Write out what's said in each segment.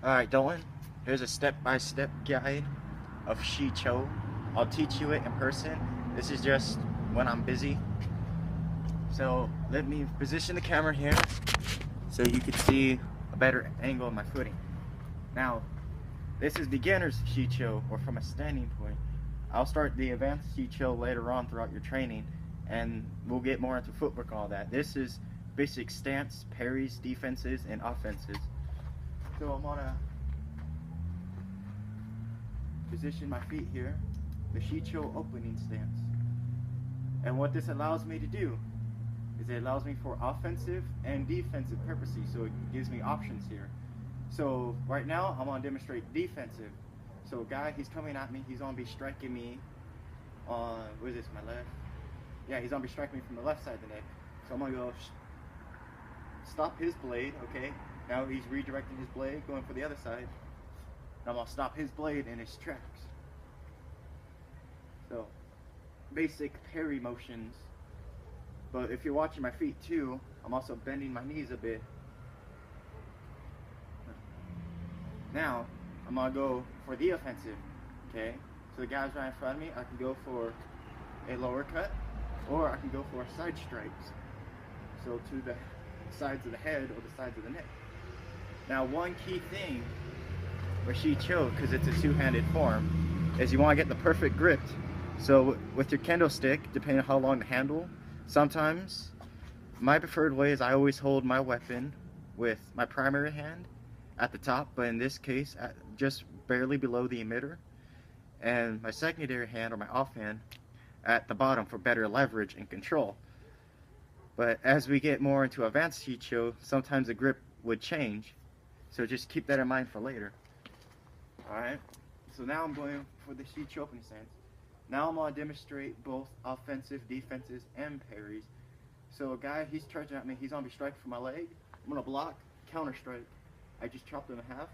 Alright, Dolan, here's a step-by-step guide of shii-cho. I'll teach you it in person. This is just when I'm busy. So let me position the camera here so you can see a better angle of my footing. Now, this is beginner's shii-cho, or from a standing point. I'll start the advanced shii-cho later on throughout your training, and we'll get more into footwork and all that. This is basic stance, parries, defenses, and offenses. So I'm gonna position my feet here, the shii-cho opening stance. And what this allows me to do is it allows me for offensive and defensive purposes, so it gives me options here. So right now I'm gonna demonstrate defensive. So guy, he's coming at me, he's gonna be striking me on, what is this, my left? Yeah, he's gonna be striking me from the left side of the neck. So I'm gonna go stop his blade, okay? Now he's redirecting his blade, going for the other side. And I'm gonna stop his blade in his tracks. So, basic parry motions. But if you're watching my feet too, I'm also bending my knees a bit. Now, I'm gonna go for the offensive, okay? So the guys right in front of me, I can go for a lower cut, or I can go for side strikes. So to the sides of the head or the sides of the neck. Now, one key thing with shii-cho, because it's a two-handed form, is you want to get the perfect grip. So with your kendo stick, depending on how long the handle, sometimes my preferred way is I always hold my weapon with my primary hand at the top, but in this case just barely below the emitter, and my secondary hand or my offhand at the bottom for better leverage and control. But as we get more into advanced shii-cho, sometimes the grip would change, so just keep that in mind for later. Alright, so now I'm going for the shii-cho opening stance. Now I'm going to demonstrate both offensive, defenses, and parries. So a guy, he's charging at me, he's going to be striking for my leg. I'm going to block, counter strike. I just chopped him in half.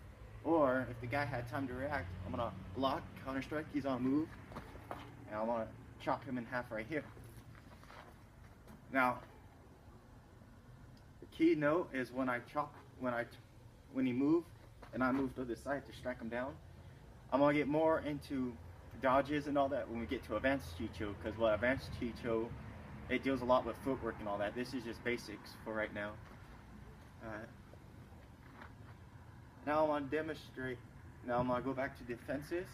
Or if the guy had time to react, I'm going to block, counter strike, he's on move. And I'm going to chop him in half right here. Now, the key note is when I chop, when he moves, and I move to the side to strike him down, I'm going to get more into dodges and all that when we get to advanced shii-cho, because what advanced shii-cho, it deals a lot with footwork and all that. This is just basics for right now. Now I'm going to demonstrate, now I'm going to go back to defenses.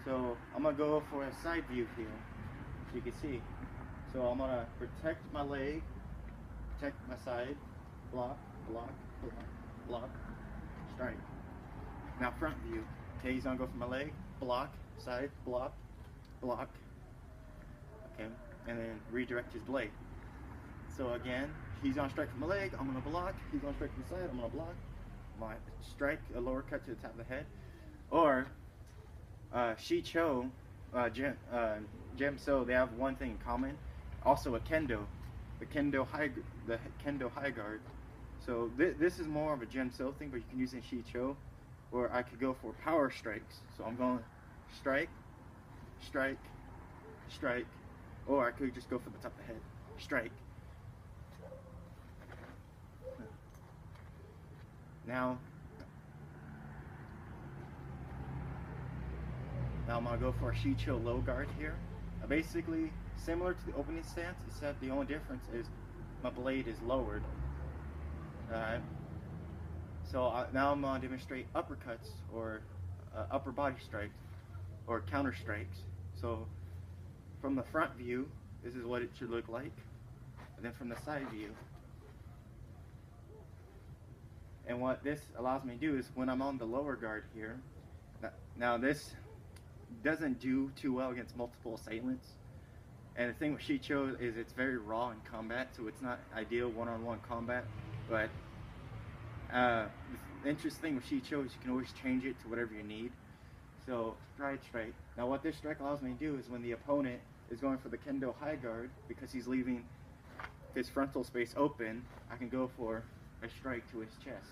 So I'm going to go for a side view here, as you can see. So I'm going to protect my leg, protect my side, block, block, block, block, strike. Now front view. Okay, he's gonna go for my leg, block, side, block, block. Okay, and then redirect his blade. So again, he's gonna strike from my leg, I'm gonna block. He's gonna strike from the side, I'm gonna block. I'm gonna strike a lower cut to the top of the head. Or shii-cho, Jemso, they have one thing in common. Also a kendo, the kendo high guard. So this is more of a Jemso thing, but you can use it in shii-cho. Or I could go for power strikes. So I'm going strike, strike, strike. Or I could just go for the top of the head, strike. Now I'm going to go for a shii-cho low guard here. Basically similar to the opening stance, except the only difference is my blade is lowered. Alright. So now I'm going to demonstrate uppercuts, or upper body strikes, or counter strikes. So from the front view, this is what it should look like. And then from the side view. And what this allows me to do is when I'm on the lower guard here, now this doesn't do too well against multiple assailants. And the thing with shii-cho is it's very raw in combat, so it's not ideal one-on-one combat. But the interesting thing with shii-cho is you can always change it to whatever you need. So strike. Now what this strike allows me to do is when the opponent is going for the kendo high guard, because he's leaving his frontal space open, I can go for a strike to his chest.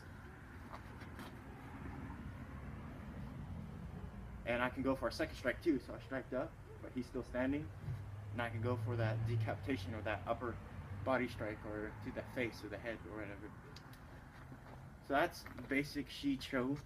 And I can go for a second strike too, so I striked up, but he's still standing. And I can go for that decapitation or that upper body strike, or to the face or the head or whatever. So that's basic shii-cho.